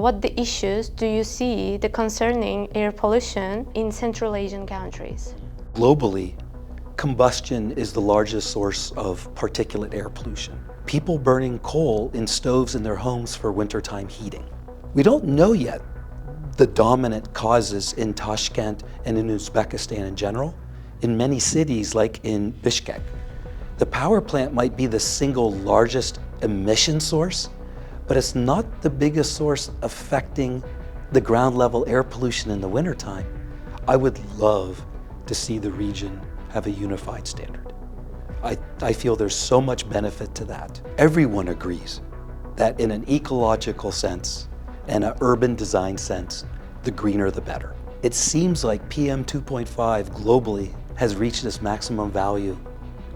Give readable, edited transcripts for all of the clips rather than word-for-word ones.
What the issues do you see the concerning air pollution in Central Asian countries? Globally, combustion is the largest source of particulate air pollution. People burning coal in stoves in their homes for wintertime heating. We don't know yet the dominant causes in Tashkent and in Uzbekistan in general. In many cities, like in Bishkek, the power plant might be the single largest emission source, but it's not the biggest source affecting the ground level air pollution in the wintertime. I would love to see the region have a unified standard. I feel there's so much benefit to that. Everyone agrees that in an ecological sense and an urban design sense, the greener the better. It seems like PM 2.5 globally has reached its maximum value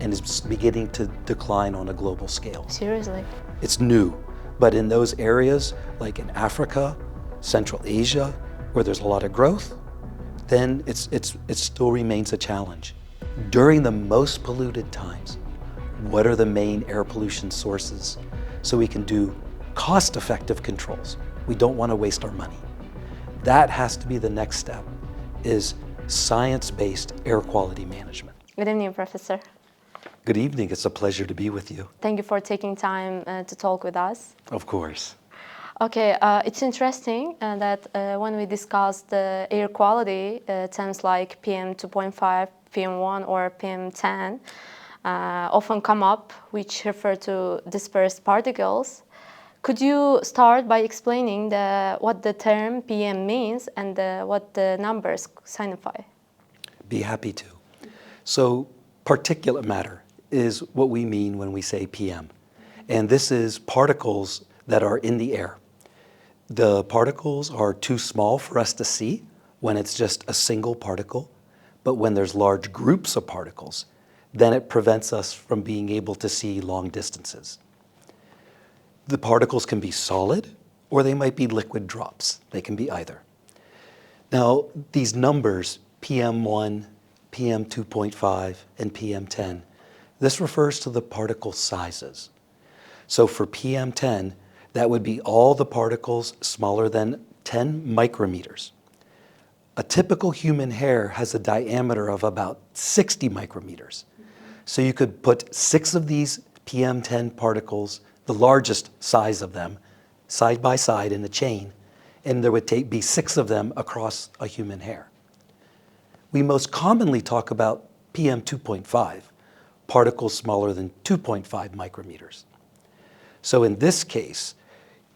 and is beginning to decline on a global scale. Seriously? It's new, but in those areas, like in Africa, Central Asia, where there's a lot of growth, then it still remains a challenge. During the most polluted times, what are the main air pollution sources so we can do cost-effective controls? We don't want to waste our money. That has to be the next step, is science-based air quality management. Good evening, Professor. Good evening. It's a pleasure to be with you. Thank you for taking time to talk with us. Of course. Okay, it's interesting that when we discuss the air quality, terms like PM 2.5, PM1 or PM10 often come up, which refer to dispersed particles. Could you start by explaining what the term PM means and what the numbers signify? Be happy to. So particulate matter is what we mean when we say PM. And this is particles that are in the air. The particles are too small for us to see when it's just a single particle, but when there's large groups of particles, then it prevents us from being able to see long distances. The particles can be solid or they might be liquid drops. They can be either. Now, these numbers, PM1, PM 2.5, and PM10, this refers to the particle sizes. So for PM10, that would be all the particles smaller than 10 micrometers. A typical human hair has a diameter of about 60 micrometers. So you could put 6 of these PM10 particles, the largest size of them, side by side in a chain, and there would be 6 of them across a human hair. We most commonly talk about PM 2.5, particles smaller than 2.5 micrometers. So in this case,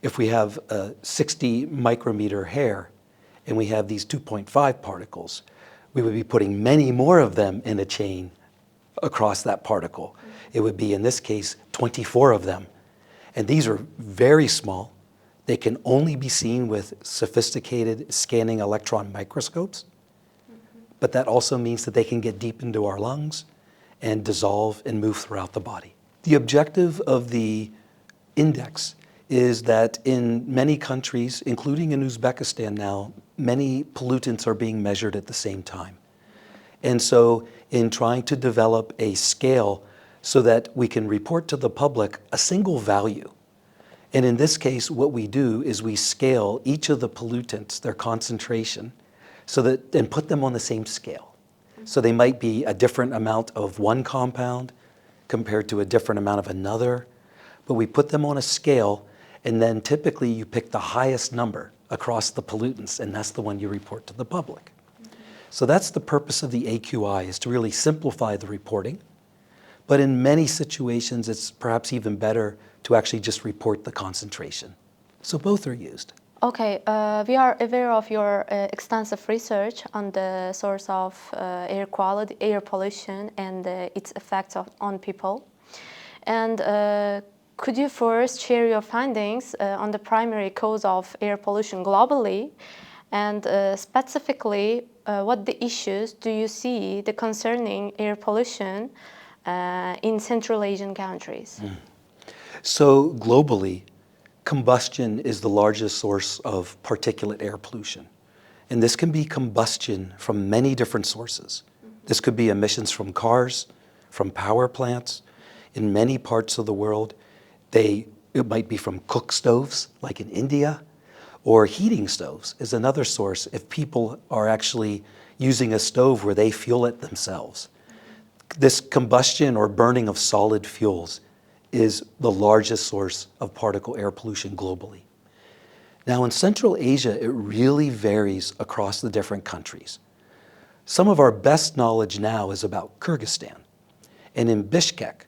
if we have a 60 micrometer hair and we have these 2.5 particles, we would be putting many more of them in a chain across that particle. It would be, in this case, 24 of them. And these are very small. They can only be seen with sophisticated scanning electron microscopes. But that also means that they can get deep into our lungs and dissolve and move throughout the body. The objective of the index is that in many countries, including in Uzbekistan now, many pollutants are being measured at the same time. And so in trying to develop a scale so that we can report to the public a single value, and in this case, what we do is we scale each of the pollutants, their concentration, and put them on the same scale. So they might be a different amount of one compound compared to a different amount of another, but we put them on a scale, and then typically you pick the highest number across the pollutants, and that's the one you report to the public. So that's the purpose of the AQI, is to really simplify the reporting. But in many situations, it's perhaps even better to actually just report the concentration. So both are used. Okay, we are aware of your extensive research on the source of air quality, air pollution, and its effects on people. And could you first share your findings on the primary cause of air pollution globally, and specifically, what the issues do you see the concerning air pollution in Central Asian countries? So globally, combustion is the largest source of particulate air pollution. And this can be combustion from many different sources. This could be emissions from cars, from power plants. In many parts of the world, it might be from cook stoves, like in India, Or heating stoves is another source if people are actually using a stove where they fuel it themselves. This combustion or burning of solid fuels is the largest source of particle air pollution globally. Now in Central Asia, it really varies across the different countries. Some of our best knowledge now is about Kyrgyzstan. And in Bishkek,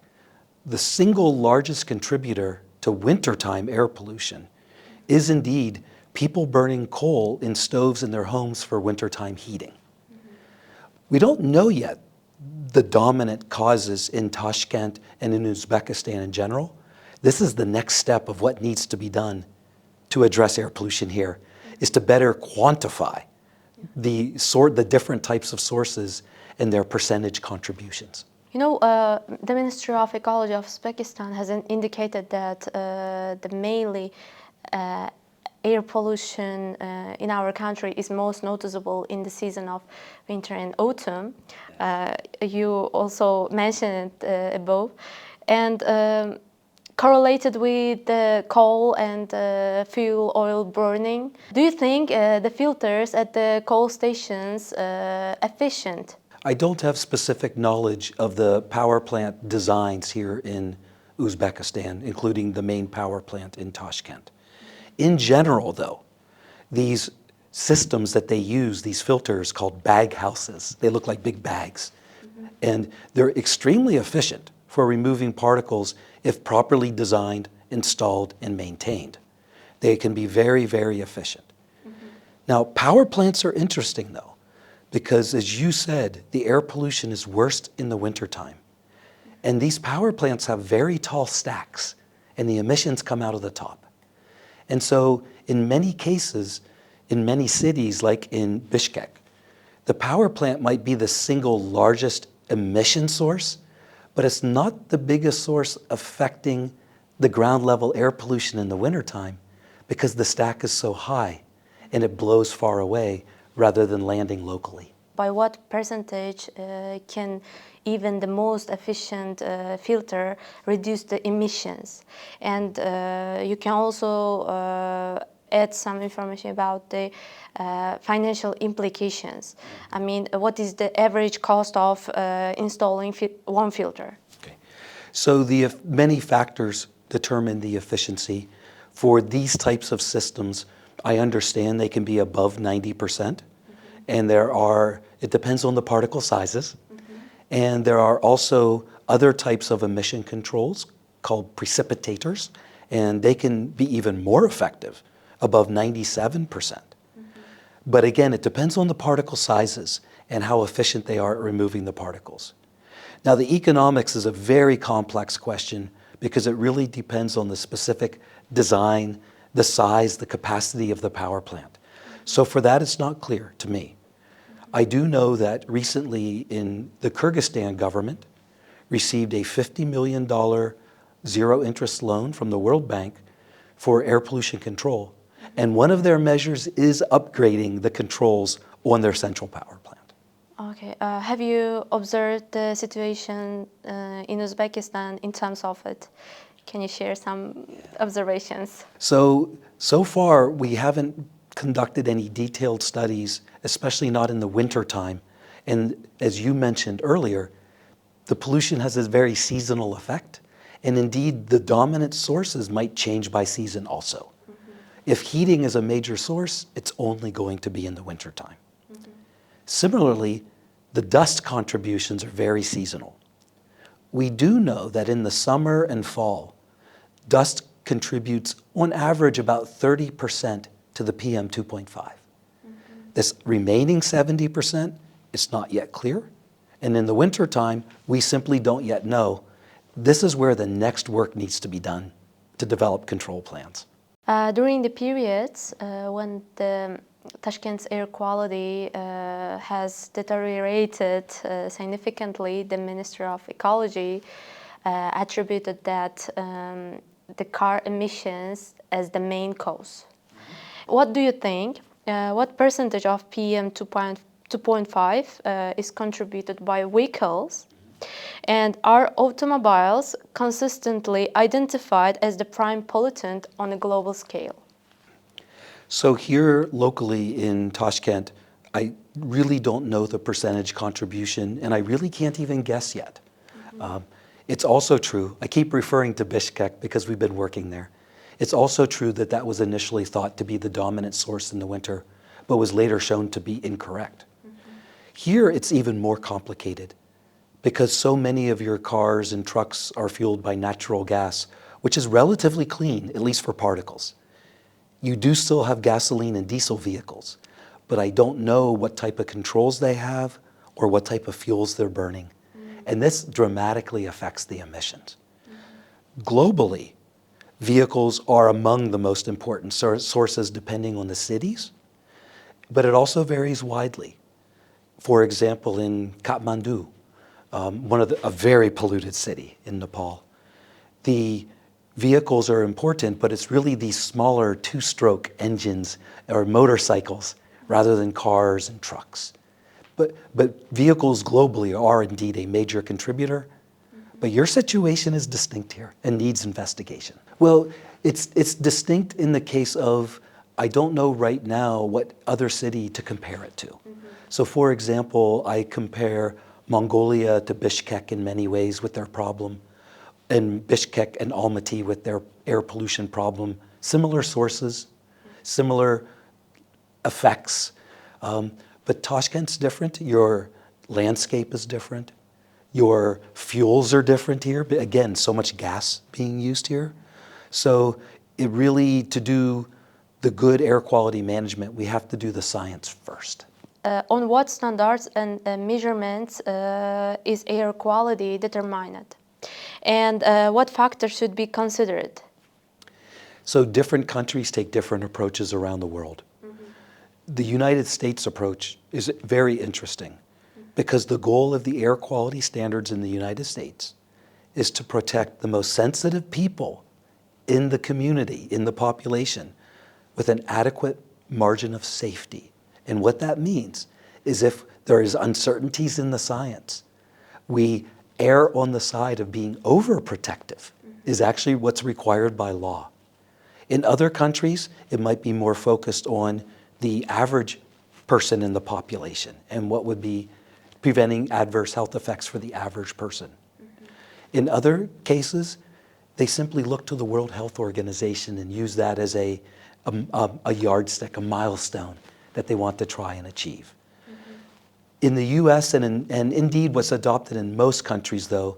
the single largest contributor to wintertime air pollution is indeed people burning coal in stoves in their homes for wintertime heating. We don't know yet the dominant causes in Tashkent and in Uzbekistan in general. This is the next step of what needs to be done to address air pollution here, is to better quantify the different types of sources and their percentage contributions. You know, the Ministry of Ecology of Uzbekistan has indicated that the mainly air pollution in our country is most noticeable in the season of winter and autumn. You also mentioned it above. And correlated with the coal and fuel oil burning. Do you think the filters at the coal stations efficient? I don't have specific knowledge of the power plant designs here in Uzbekistan, including the main power plant in Tashkent. In general, though, these systems that they use, these filters called bag houses, they look like big bags, and they're extremely efficient for removing particles if properly designed, installed, and maintained. They can be very, very efficient. Now, power plants are interesting, though, because as you said, the air pollution is worst in the wintertime. And these power plants have very tall stacks, and the emissions come out of the top. And so in many cases, in many cities, like in Bishkek, the power plant might be the single largest emission source, but it's not the biggest source affecting the ground level air pollution in the wintertime because the stack is so high and it blows far away rather than landing locally. By what percentage can even the most efficient filter reduce the emissions? And you can also add some information about the financial implications. I mean, what is the average cost of installing one filter? Okay. So many factors determine the efficiency. For these types of systems, I understand they can be above 90%. And it depends on the particle sizes. And there are also other types of emission controls called precipitators, and they can be even more effective, above 97%. But again, it depends on the particle sizes and how efficient they are at removing the particles. Now, the economics is a very complex question because it really depends on the specific design, the size, the capacity of the power plant. So for that, it's not clear to me. I do know that recently the Kyrgyzstan government received a $50 million zero-interest loan from the World Bank for air pollution control. And one of their measures is upgrading the controls on their central power plant. Okay. Have you observed the situation in Uzbekistan in terms of it? Can you share some observations? So far, we haven't conducted any detailed studies, especially not in the winter time. And as you mentioned earlier, the pollution has a very seasonal effect. And indeed, the dominant sources might change by season also. If heating is a major source, it's only going to be in the wintertime. Similarly, the dust contributions are very seasonal. We do know that in the summer and fall, dust contributes on average about 30% to the PM 2.5. This remaining 70% is not yet clear. And in the wintertime, we simply don't yet know. This is where the next work needs to be done to develop control plans. During the periods when the Tashkent's air quality has deteriorated significantly, the Ministry of Ecology attributed that the car emissions as the main cause. What do you think? What percentage of PM 2.5 is contributed by vehicles? And are automobiles consistently identified as the prime pollutant on a global scale? So here locally in Tashkent, I really don't know the percentage contribution, and I really can't even guess yet. It's also true, I keep referring to Bishkek because we've been working there. It's also true that that was initially thought to be the dominant source in the winter, but was later shown to be incorrect. Here it's even more complicated because so many of your cars and trucks are fueled by natural gas, which is relatively clean, at least for particles. You do still have gasoline and diesel vehicles, but I don't know what type of controls they have or what type of fuels they're burning. And this dramatically affects the emissions. Globally, vehicles are among the most important sources depending on the cities, but it also varies widely. For example, in Kathmandu, a very polluted city in Nepal, the vehicles are important, but it's really these smaller two-stroke engines or motorcycles rather than cars and trucks. But vehicles globally are indeed a major contributor, but your situation is distinct here and needs investigation. Well, it's distinct in the case of, I don't know right now what other city to compare it to. So for example, I compare Mongolia to Bishkek in many ways with their problem, and Bishkek and Almaty with their air pollution problem. Similar sources, similar effects. But Tashkent's different, your landscape is different, your fuels are different here. But again, so much gas being used here. So it really, to do the good air quality management, we have to do the science first. On what standards and measurements is air quality determined? And what factors should be considered? So different countries take different approaches around the world. The United States approach is very interesting because the goal of the air quality standards in the United States is to protect the most sensitive people in the community, in the population, with an adequate margin of safety. And what that means is if there is uncertainties in the science, we err on the side of being overprotective is actually what's required by law. In other countries, it might be more focused on the average person in the population and what would be preventing adverse health effects for the average person. In other cases, they simply look to the World Health Organization and use that as a yardstick, a milestone that they want to try and achieve. In the US and indeed what's adopted in most countries though,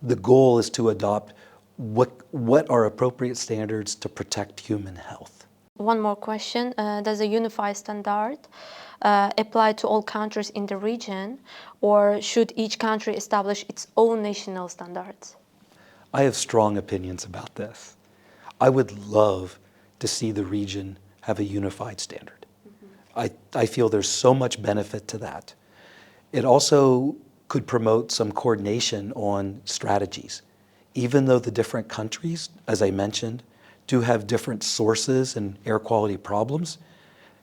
the goal is to adopt what are appropriate standards to protect human health. One more question. Does a UniFi standard apply to all countries in the region, or should each country establish its own national standards? I have strong opinions about this. I would love to see the region have a unified standard. I feel there's so much benefit to that. It also could promote some coordination on strategies. Even though the different countries, as I mentioned, do have different sources and air quality problems,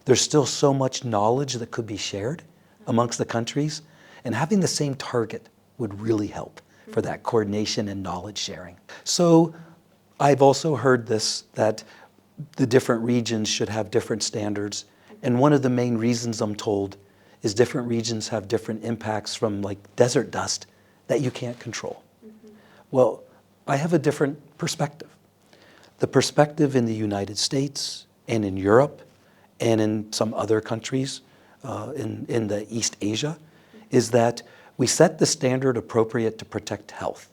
there's still so much knowledge that could be shared amongst the countries, and having the same target would really help for that coordination and knowledge sharing. So I've also heard this, that the different regions should have different standards, and one of the main reasons I'm told is different regions have different impacts from like desert dust that you can't control. Well, I have a different perspective. The perspective in the United States and in Europe and in some other countries in the East Asia is that we set the standard appropriate to protect health.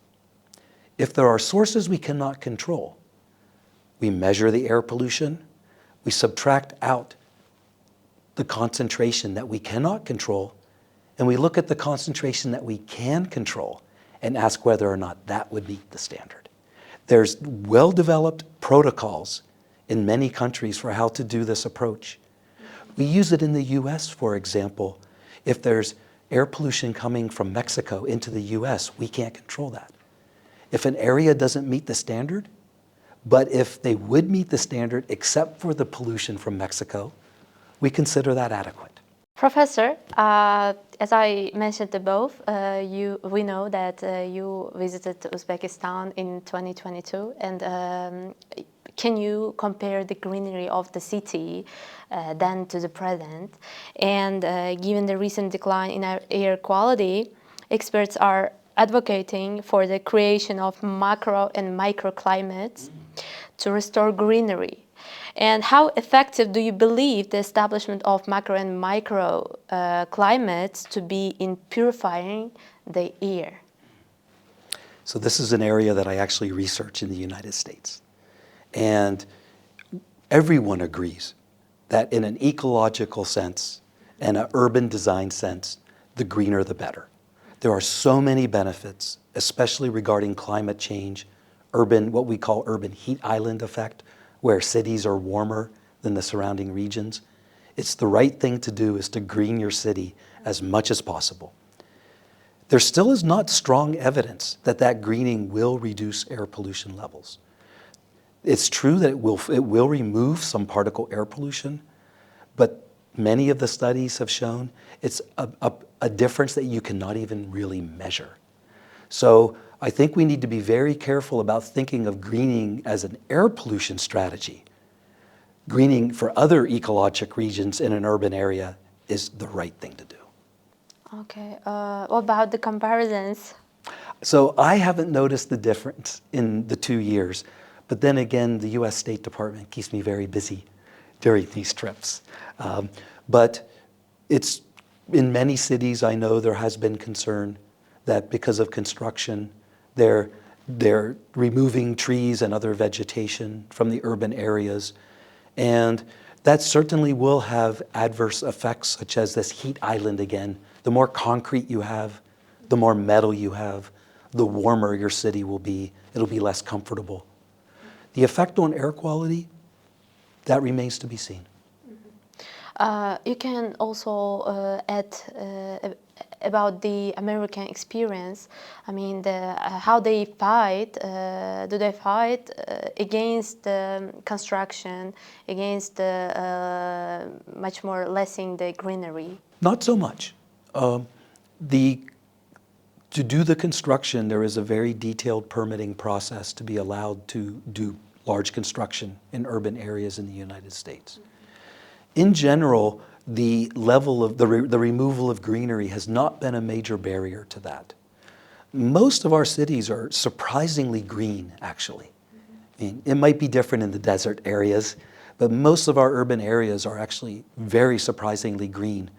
If there are sources we cannot control, we measure the air pollution, we subtract out the concentration that we cannot control, and we look at the concentration that we can control and ask whether or not that would meet the standard. There's well-developed protocols in many countries for how to do this approach. We use it in the US, for example. If there's air pollution coming from Mexico into the US, we can't control that. If an area doesn't meet the standard, but if they would meet the standard except for the pollution from Mexico, we consider that adequate. Professor, as I mentioned above, we know that you visited Uzbekistan in 2022, and can you compare the greenery of the city then to the present? And given the recent decline in our air quality, experts are advocating for the creation of macro and microclimates to restore greenery. And how effective do you believe the establishment of macro and micro climates to be in purifying the air? So this is an area that I actually research in the United States. And everyone agrees that in an ecological sense and an urban design sense, the greener the better. There are so many benefits, especially regarding climate change, what we call urban heat island effect, where cities are warmer than the surrounding regions. It's the right thing to do is to green your city as much as possible. There still is not strong evidence that that greening will reduce air pollution levels. It's true that it will remove some particle air pollution, but many of the studies have shown it's a difference that you cannot even really measure. So I think we need to be very careful about thinking of greening as an air pollution strategy. Greening for other ecologic regions in an urban area is the right thing to do. Okay, what about the comparisons? So I haven't noticed the difference in the 2 years, but then again, the US State Department keeps me very busy during these trips. But it's in many cities, I know there has been concern that because of construction, they're removing trees and other vegetation from the urban areas. And that certainly will have adverse effects, such as this heat island again. The more concrete you have, the more metal you have, the warmer your city will be. It'll be less comfortable. The effect on air quality, that remains to be seen. You can also add about the American experience. I mean, how they fight. Do they fight against the construction, against the much more lessing the greenery? Not so much. To do the construction, there is a very detailed permitting process to be allowed to do large construction in urban areas in the United States. In general, the level of the removal of greenery has not been a major barrier to that. Most of our cities are surprisingly green, actually. I mean, it might be different in the desert areas, but most of our urban areas are actually very surprisingly green.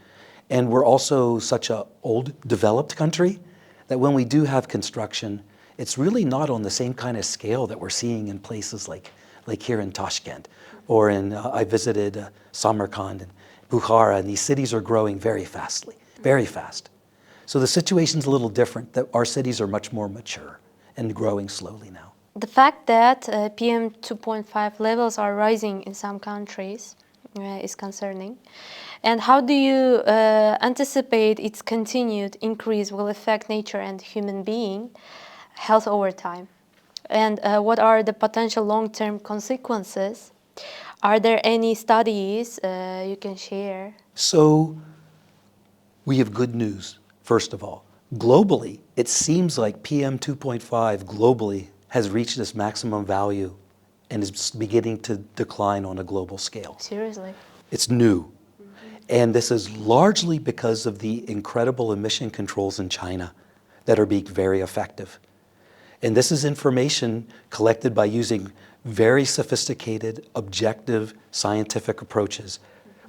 And we're also such an old, developed country that when we do have construction, it's really not on the same kind of scale that we're seeing in places like here in Tashkent, or I visited Samarkand and Bukhara, and these cities are growing very fast. So the situation's a little different, that our cities are much more mature and growing slowly now. The fact that PM 2.5 levels are rising in some countries is concerning. And how do you anticipate its continued increase will affect nature and human being health over time? And what are the potential long-term consequences? Are there any studies you can share? So we have good news, first of all. Globally, it seems like PM 2.5 globally has reached its maximum value and is beginning to decline on a global scale. Seriously? It's new. And this is largely because of the incredible emission controls in China that are being very effective. And this is information collected by using very sophisticated, objective, scientific approaches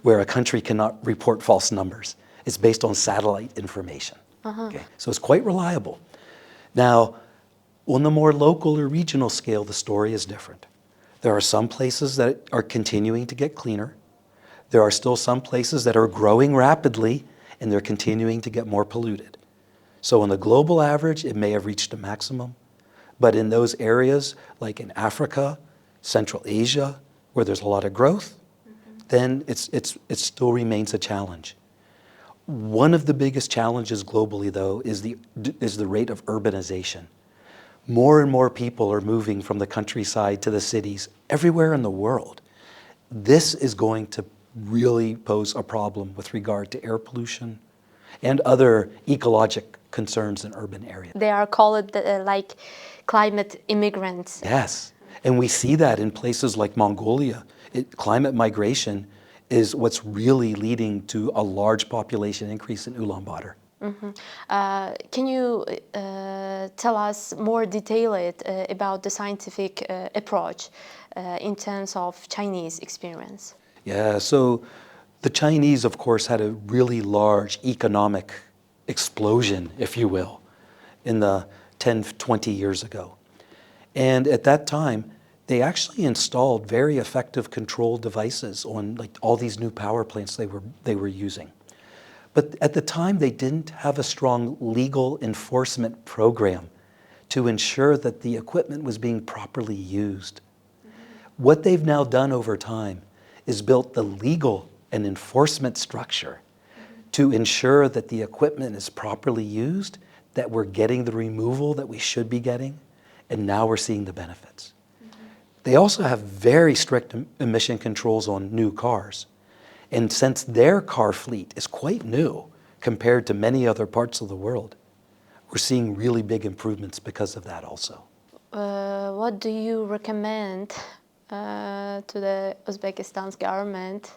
where a country cannot report false numbers. It's based on satellite information. Okay? So it's quite reliable. Now, on the more local or regional scale, the story is different. There are some places that are continuing to get cleaner. There are still some places that are growing rapidly and they're continuing to get more polluted. So on the global average, it may have reached a maximum. But in those areas, like in Africa, Central Asia, where there's a lot of growth, then it still remains a challenge. One of the biggest challenges globally, though, is the rate of urbanization. More and more people are moving from the countryside to the cities everywhere in the world. This is going to really pose a problem with regard to air pollution and other ecologic concerns in urban areas. They are called like climate immigrants. Yes, And we see that in places like Mongolia. Climate migration is what's really leading to a large population increase in Ulaanbaatar. Can you tell us more detailed about the scientific approach in terms of Chinese experience? Yeah, so the Chinese, of course, had a really large economic explosion, if you will, in the 10, 20 years ago. And at that time, they actually installed very effective control devices on like all these new power plants they were using. But at the time, they didn't have a strong legal enforcement program to ensure that the equipment was being properly used. What they've now done over time is built the legal and enforcement structure to ensure that the equipment is properly used, that we're getting the removal that we should be getting, and now we're seeing the benefits. They also have very strict emission controls on new cars. And since their car fleet is quite new compared to many other parts of the world, we're seeing really big improvements because of that also. What do you recommend to the Uzbekistan's government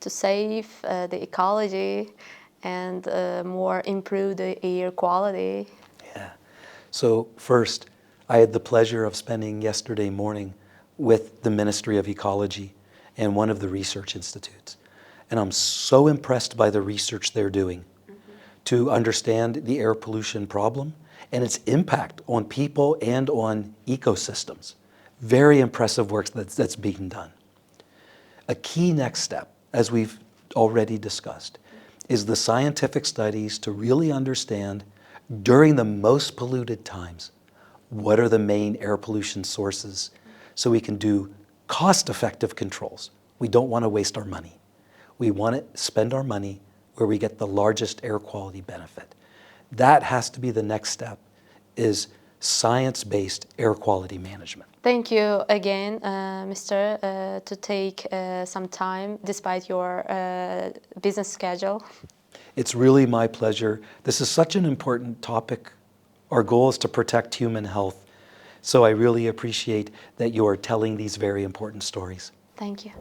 to save the ecology and more improve the air quality? Yeah. So first, I had the pleasure of spending yesterday morning with the Ministry of Ecology and one of the research institutes. And I'm so impressed by the research they're doing to understand the air pollution problem and its impact on people and on ecosystems. Very impressive work that's being done. A key next step, as we've already discussed, is the scientific studies to really understand during the most polluted times, what are the main air pollution sources so we can do cost-effective controls. We don't want to waste our money. We want to spend our money where we get the largest air quality benefit. That has to be the next step, is science-based air quality management. Thank you again, Mr. To take some time despite your business schedule. It's really my pleasure. This is such an important topic. Our goal is to protect human health. So I really appreciate that you're telling these very important stories. Thank you.